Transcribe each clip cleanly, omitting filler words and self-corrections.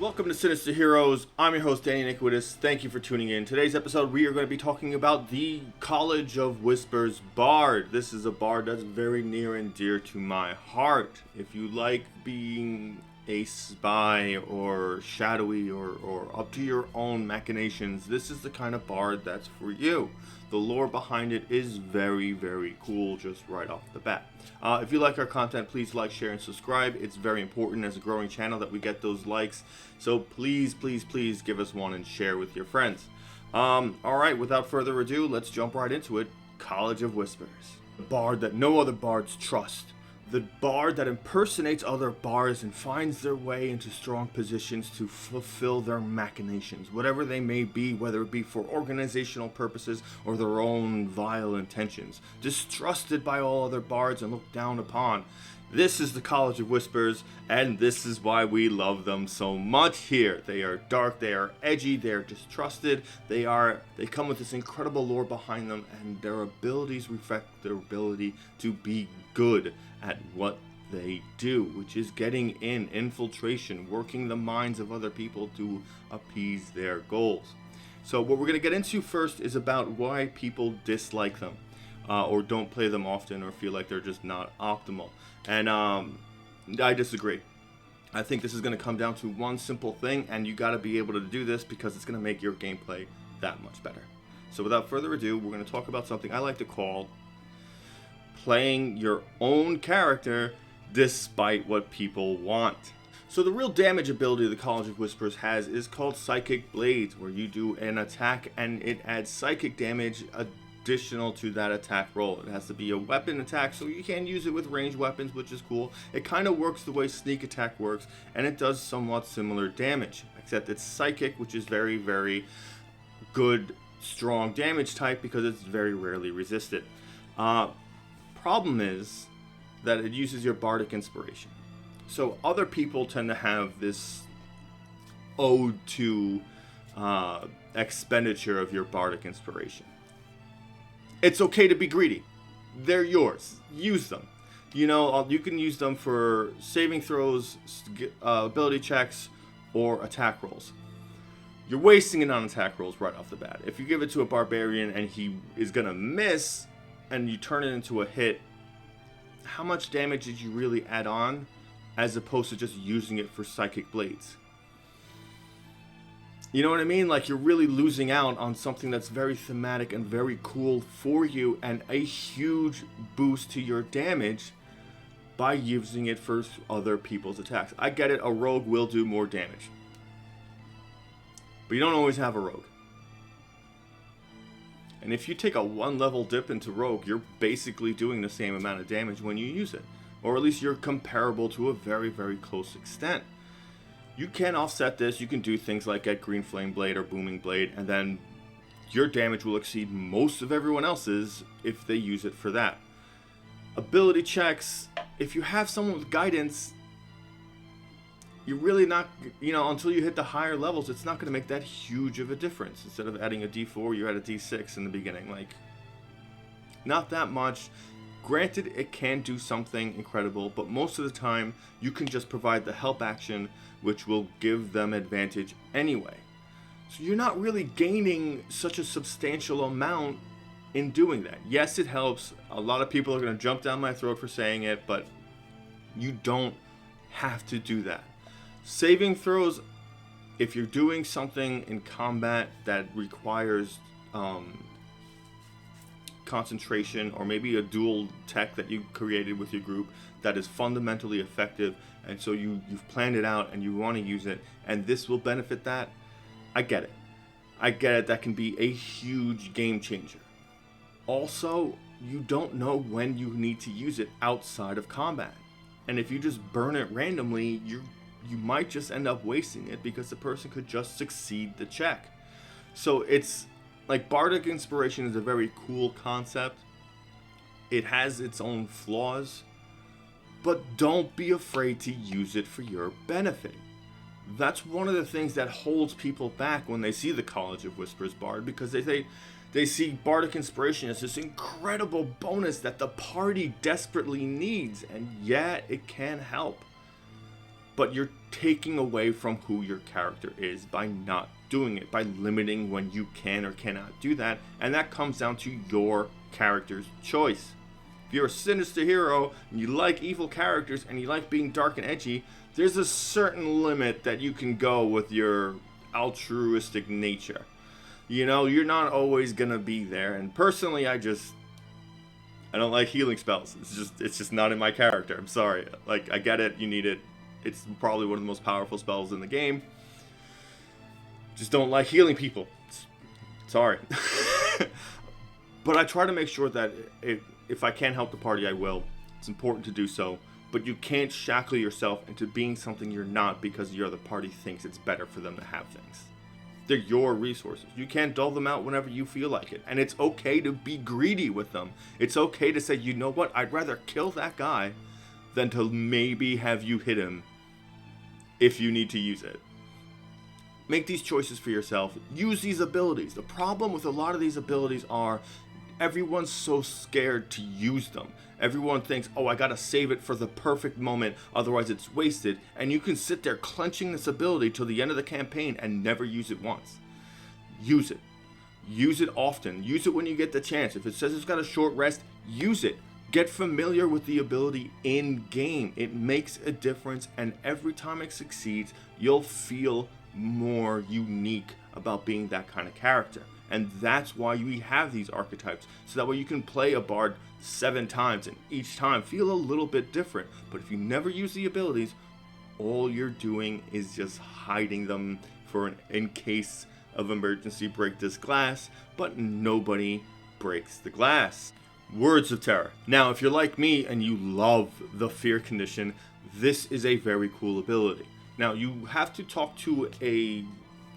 Welcome to Sinister Heroes. I'm your host, Danny Iniquitous. Thank you for tuning in. Today's episode, we are going to be talking about the College of Whispers Bard. This is a bard that's very near and dear to my heart. If you like being a spy or shadowy or up to your own machinations, this is the kind of bard that's for you. The lore behind it is very, very cool just right off the bat. If you like our content, please like, share, and subscribe. It's very important as a growing channel that we get those likes. So please, please, please give us one and share with your friends. Alright, without further ado, let's jump right into it. College of Whispers. The bard that no other bards trust. The bard that impersonates other bards and finds their way into strong positions to fulfill their machinations, whatever they may be, whether it be for organizational purposes or their own vile intentions. Distrusted by all other bards and looked down upon. This is the College of Whispers, and this is why we love them so much here. They are dark, they are edgy, they are distrusted, they come with this incredible lore behind them, and their abilities reflect their ability to be good at what they do, which is getting in, infiltration, working the minds of other people to appease their goals. So what we're going to get into first is about why people dislike them, or don't play them often, or feel like they're just not optimal. And I disagree. I think this is going to come down to one simple thing, and you got to be able to do this because it's going to make your gameplay that much better. So without further ado, we're going to talk about something I like to call playing your own character despite what people want. So the real damage ability the College of Whispers has is called Psychic Blades, where you do an attack and it adds psychic damage additional to that attack roll. It has to be a weapon attack, so you can use it with ranged weapons, which is cool. It kind of works the way sneak attack works, and it does somewhat similar damage, except it's psychic, which is very, very good, strong damage type because it's very rarely resisted. Problem is that it uses your bardic inspiration. So other people tend to have this ode to expenditure of your bardic inspiration. It's okay to be greedy. They're yours. Use them. You know, you can use them for saving throws, ability checks, or attack rolls. You're wasting it on attack rolls right off the bat. If you give it to a barbarian and he is gonna miss, and you turn it into a hit, how much damage did you really add on as opposed to just using it for psychic blades? You know what I mean? Like, you're really losing out on something that's very thematic and very cool for you and a huge boost to your damage by using it for other people's attacks. I get it, a rogue will do more damage, but you don't always have a rogue. And if you take a 1 level dip into Rogue, you're basically doing the same amount of damage when you use it. Or at least you're comparable to a very, very close extent. You can offset this. You can do things like get Green Flame Blade or Booming Blade, and then your damage will exceed most of everyone else's if they use it for that. Ability checks, if you have someone with guidance, you're really not, until you hit the higher levels, it's not going to make that huge of a difference. Instead of adding a D4, you're at a D6 in the beginning. Like, not that much. Granted, it can do something incredible, but most of the time, you can just provide the help action, which will give them advantage anyway. So you're not really gaining such a substantial amount in doing that. Yes, it helps. A lot of people are going to jump down my throat for saying it, but you don't have to do that. Saving throws, if you're doing something in combat that requires concentration, or maybe a dual tech that you created with your group that is fundamentally effective, and so you've planned it out and you want to use it, and this will benefit that, I get it. I get it. That can be a huge game changer. Also, you don't know when you need to use it outside of combat. And if you just burn it randomly, you might just end up wasting it because the person could just succeed the check. So it's like, bardic inspiration is a very cool concept. It has its own flaws, but don't be afraid to use it for your benefit. That's one of the things that holds people back when they see the College of Whispers Bard, because they see bardic inspiration as this incredible bonus that the party desperately needs, and yeah, it can help. but you're taking away from who your character is by not doing it, by limiting when you can or cannot do that, and that comes down to your character's choice. If you're a sinister hero and you like evil characters and you like being dark and edgy, there's a certain limit that you can go with your altruistic nature. You know, you're not always gonna be there, and personally I don't like healing spells. It's just not in my character. I'm sorry. Like, I get it, you need it. It's probably one of the most powerful spells in the game. Just don't like healing people. Sorry. But I try to make sure that if I can help the party, I will. It's important to do so. But you can't shackle yourself into being something you're not because your other party thinks it's better for them to have things. They're your resources. You can't dole them out whenever you feel like it. And it's okay to be greedy with them. It's okay to say, you know what, I'd rather kill that guy than to maybe have you hit him if you need to use it. Make these choices for yourself. Use these abilities. The problem with a lot of these abilities are everyone's so scared to use them. Everyone thinks, oh, I gotta save it for the perfect moment, otherwise it's wasted. And you can sit there clenching this ability till the end of the campaign and never use it once. Use it. Use it often. Use it when you get the chance. If it says it's got a short rest, use it. Get familiar with the ability in game. It makes a difference, and every time it succeeds, you'll feel more unique about being that kind of character. And that's why we have these archetypes, so that way you can play a bard 7 times and each time feel a little bit different. But if you never use the abilities, all you're doing is just hiding them for in case of emergency, break this glass, but nobody breaks the glass. Words of Terror. Now, if you're like me and you love the fear condition, this is a very cool ability. Now, you have to talk to a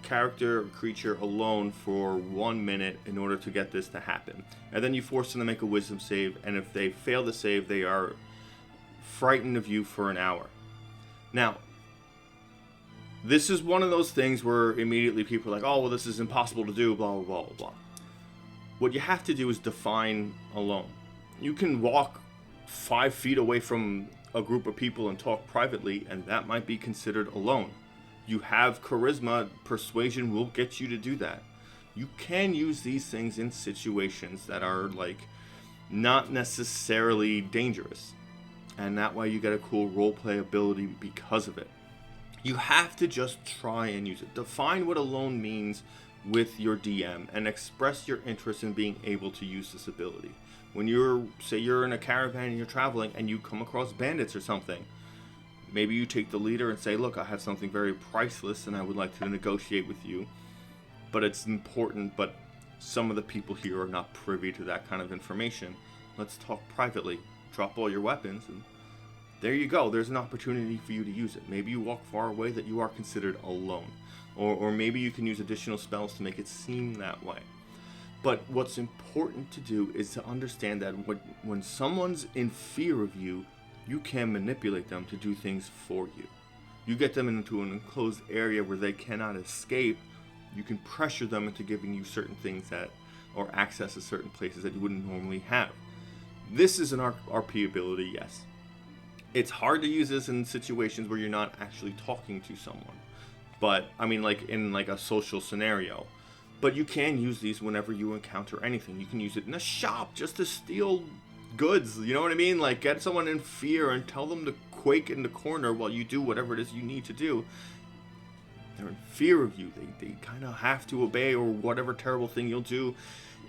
character or creature alone for 1 minute in order to get this to happen. And then you force them to make a wisdom save, and if they fail the save, they are frightened of you for an hour. Now, this is one of those things where immediately people are like, oh, well, this is impossible to do, blah, blah, blah, blah, blah. What you have to do is define alone. You can walk 5 feet away from a group of people and talk privately, and that might be considered alone. You have charisma, persuasion will get you to do that. You can use these things in situations that are like not necessarily dangerous, and that way you get a cool roleplay ability because of it. You have to just try and use it. Define what alone means with your DM and express your interest in being able to use this ability. When say you're in a caravan and you're traveling and you come across bandits or something, maybe you take the leader and say, look, I have something very priceless and I would like to negotiate with you, but it's important, but some of the people here are not privy to that kind of information. Let's talk privately. Drop all your weapons, and there you go. There's an opportunity for you to use it. Maybe you walk far away that you are considered alone. Or maybe you can use additional spells to make it seem that way. But what's important to do is to understand that when someone's in fear of you, you can manipulate them to do things for you. You get them into an enclosed area where they cannot escape. You can pressure them into giving you certain things or access to certain places that you wouldn't normally have. This is an RP ability, yes. It's hard to use this in situations where you're not actually talking to someone. But, I mean, like in like a social scenario. But you can use these whenever you encounter anything. You can use it in a shop just to steal goods, you know what I mean? Like, get someone in fear and tell them to quake in the corner while you do whatever it is you need to do. They're in fear of you. They kind of have to obey, or whatever terrible thing you'll do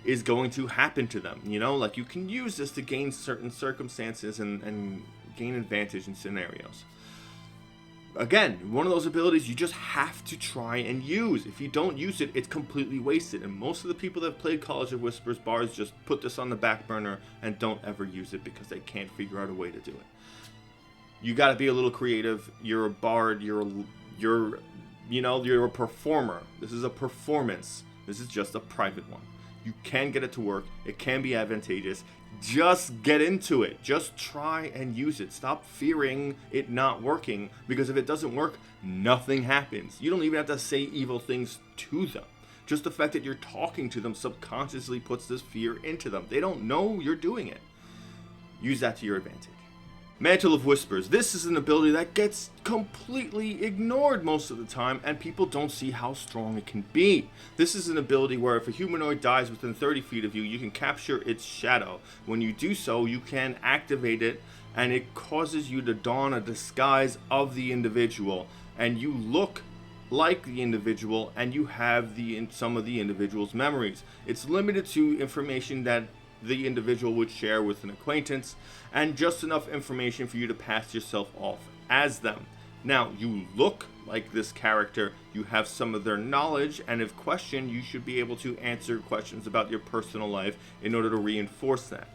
is going to happen to them, you know? Like, you can use this to gain certain circumstances and gain advantage in scenarios. Again, one of those abilities you just have to try and use. If you don't use it, it's completely wasted. And most of the people that have played College of Whispers Bards just put this on the back burner and don't ever use it because they can't figure out a way to do it. You got to be a little creative. You're a bard. You're a performer. This is a performance. This is just a private one. You can get it to work. It can be advantageous. Just get into it. Just try and use it. Stop fearing it not working, because if it doesn't work, nothing happens. You don't even have to say evil things to them. Just the fact that you're talking to them subconsciously puts this fear into them. They don't know you're doing it. Use that to your advantage. Mantle of Whispers. This is an ability that gets completely ignored most of the time, and people don't see how strong it can be. This is an ability where if a humanoid dies within 30 feet of you, you can capture its shadow. When you do so, you can activate it, and it causes you to don a disguise of the individual, and you look like the individual, and you have some of the individual's memories. It's limited to information that the individual would share with an acquaintance, and just enough information for you to pass yourself off as them. Now, you look like this character, you have some of their knowledge, and if questioned, you should be able to answer questions about your personal life in order to reinforce that.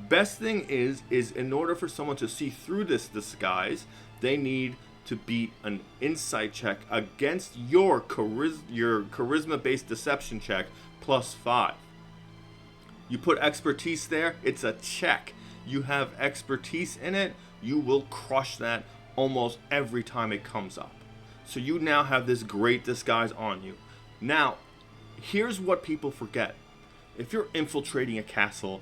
Best thing is in order for someone to see through this disguise, they need to beat an insight check against your charisma-based deception check +5. You put expertise there, it's a check. You have expertise in it, you will crush that almost every time it comes up. So you now have this great disguise on you. Now, here's what people forget. If you're infiltrating a castle,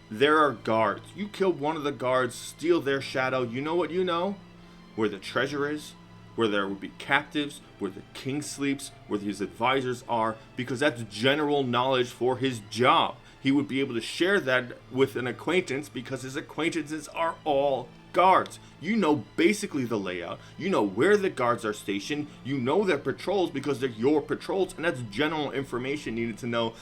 there are guards. You kill one of the guards, steal their shadow, you know what you know? Where the treasure is, where there would be captives, where the king sleeps, where his advisors are, because that's general knowledge for his job. He would be able to share that with an acquaintance because his acquaintances are all guards. You know basically the layout. You know where the guards are stationed. You know their patrols because they're your patrols, and that's general information needed to know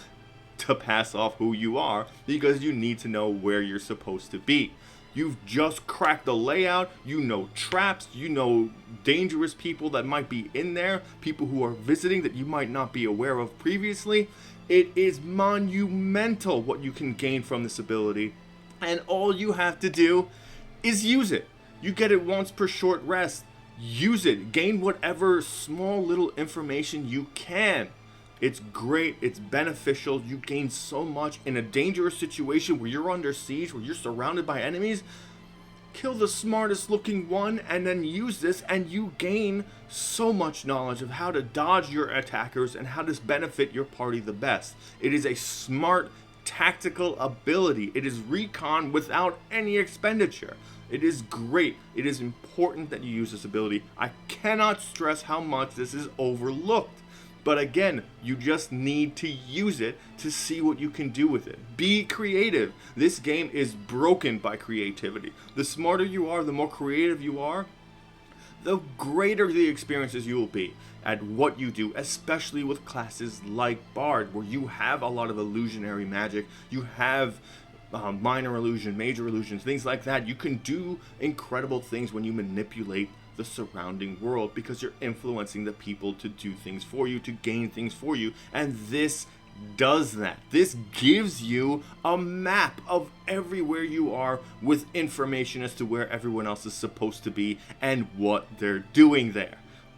to pass off who you are, because you need to know where you're supposed to be. You've just cracked the layout, you know traps, you know dangerous people that might be in there, people who are visiting that you might not be aware of previously. It is monumental what you can gain from this ability, and all you have to do is use it. You get it once per short rest. Use it. Gain whatever small little information you can. It's great. It's beneficial. You gain so much in a dangerous situation where you're under siege, where you're surrounded by enemies. Kill the smartest looking one and then use this, and you gain so much knowledge of how to dodge your attackers and how to benefit your party the best. It is a smart tactical ability. It is recon without any expenditure. It is great. It is important that you use this ability. I cannot stress how much this is overlooked. But again, you just need to use it to see what you can do with it. Be creative. This game is broken by creativity. The smarter you are, the more creative you are, the greater the experiences you will be at what you do, especially with classes like Bard, where you have a lot of illusionary magic. You have minor illusion, major illusions, things like that. You can do incredible things when you manipulate the surrounding world, because you're influencing the people to do things for you, to gain things for you, and this does that. This gives you a map of everywhere you are with information as to where everyone else is supposed to be and what they're doing there,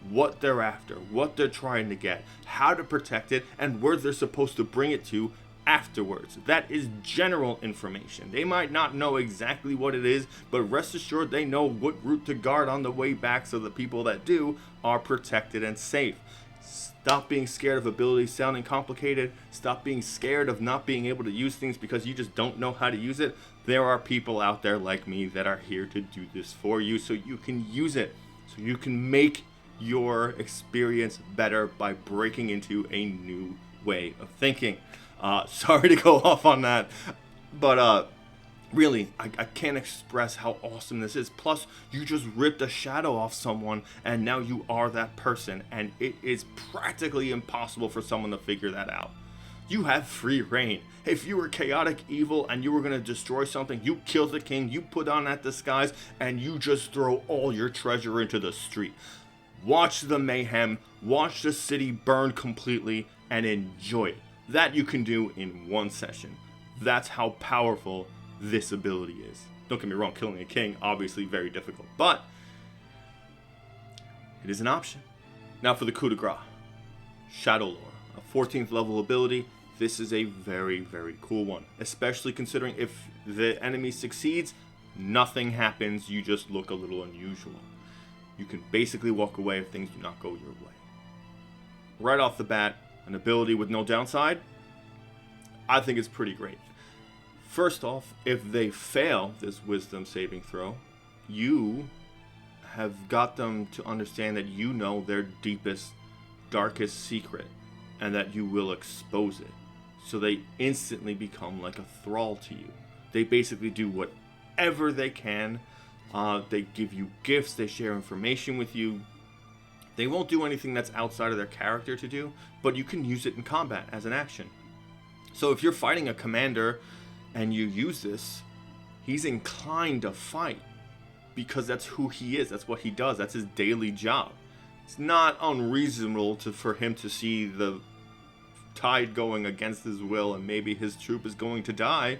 what they're after, what they're trying to get, how to protect it, and where they're supposed to bring it to afterwards. That is general information. They might not know exactly what it is, but rest assured they know what route to guard on the way back, so the people that do are protected and safe. Stop being scared of abilities sounding complicated. Stop being scared of not being able to use things because you just don't know how to use it. There are people out there like me that are here to do this for you, so you can use it, so you can make your experience better by breaking into a new way of thinking. Sorry to go off on that, but really, I can't express how awesome this is. Plus, you just ripped a shadow off someone, and now you are that person, and it is practically impossible for someone to figure that out. You have free reign. If you were chaotic evil and you were going to destroy something, you kill the king, you put on that disguise, and you just throw all your treasure into the street. Watch the mayhem, watch the city burn completely, and enjoy it. That you can do in one session. That's how powerful this ability is. Don't get me wrong, killing a king, obviously very difficult, but it is an option. Now for the coup de grace. Shadow Lore, a 14th level ability. This is a very, very cool one, especially considering if the enemy succeeds, nothing happens, you just look a little unusual. You can basically walk away if things do not go your way. Right off the bat, an ability with no downside, I think it's pretty great. First off, if they fail this wisdom saving throw, you have got them to understand that you know their deepest, darkest secret, and that you will expose it. So they instantly become like a thrall to you. They basically do whatever they can. They give you gifts, they share information with you. They won't do anything that's outside of their character to do, but you can use it in combat as an action. So if you're fighting a commander and you use this, he's inclined to fight because that's who he is, that's what he does, that's his daily job. It's not unreasonable for him to see the tide going against his will and maybe his troop is going to die,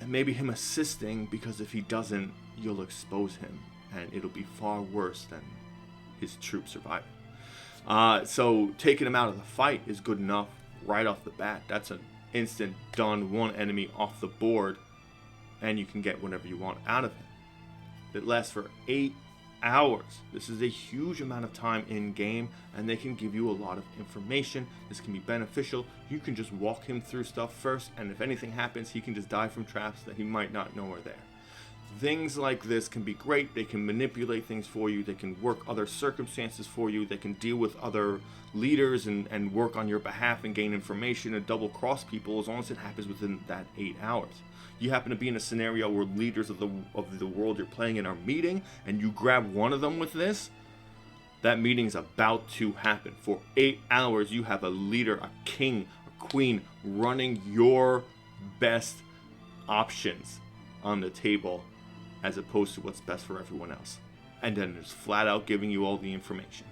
and maybe him assisting, because if he doesn't, you'll expose him and it'll be far worse than his troop surviving. So taking him out of the fight is good enough right off the bat. That's an instant done, one enemy off the board, and you can get whatever you want out of him. It lasts for 8 hours. This is a huge amount of time in game, and they can give you a lot of information. This can be beneficial. You can just walk him through stuff first, and if anything happens, he can just die from traps that he might not know are there. Things like this can be great. They can manipulate things for you. They can work other circumstances for you. They can deal with other leaders and work on your behalf and gain information and double cross people, as long as it happens within that 8 hours. You happen to be in a scenario where leaders of the world you're playing in are meeting, and you grab one of them with this, that meeting's about to happen. For 8 hours, you have a leader, a king, a queen, running your best options on the table, as opposed to what's best for everyone else. And then it's flat out giving you all the information.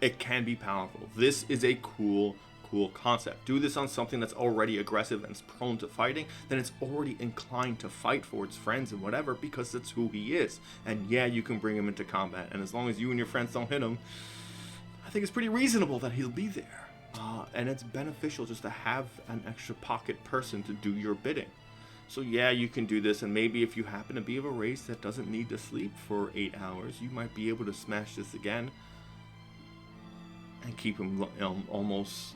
It can be powerful. This is a cool concept. Do this on something that's already aggressive and is prone to fighting, then it's already inclined to fight for its friends and whatever, because that's who he is. And yeah, you can bring him into combat, and as long as you and your friends don't hit him, I think it's pretty reasonable that he'll be there. And it's beneficial just to have an extra pocket person to do your bidding. So yeah, you can do this, and maybe if you happen to be of a race that doesn't need to sleep for 8 hours, you might be able to smash this again and keep him almost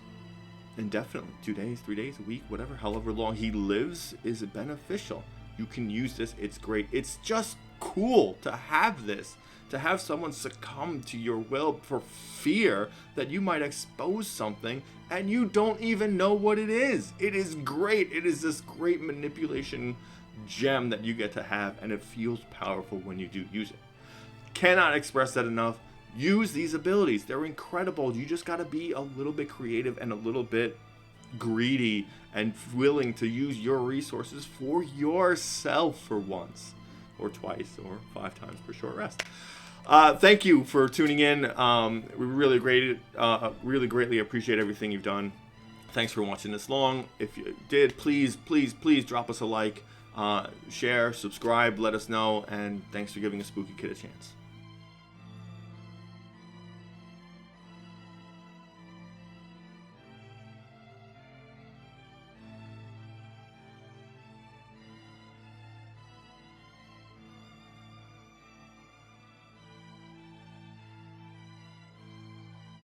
indefinitely. 2 days, 3 days, a week, whatever, however long he lives is beneficial. You can use this. It's great. It's just cool to have this, to have someone succumb to your will for fear that you might expose something and you don't even know what it is. It is great. It is this great manipulation gem that you get to have, and it feels powerful when you do use it. Cannot express that enough. Use these abilities. They're incredible. You just got to be a little bit creative and a little bit greedy and willing to use your resources for yourself for once or twice or 5 times per short rest. Thank you for tuning in. We really greatly appreciate everything you've done. Thanks for watching this long. If you did, please drop us a like, share, subscribe, let us know, and thanks for giving a spooky kid a chance.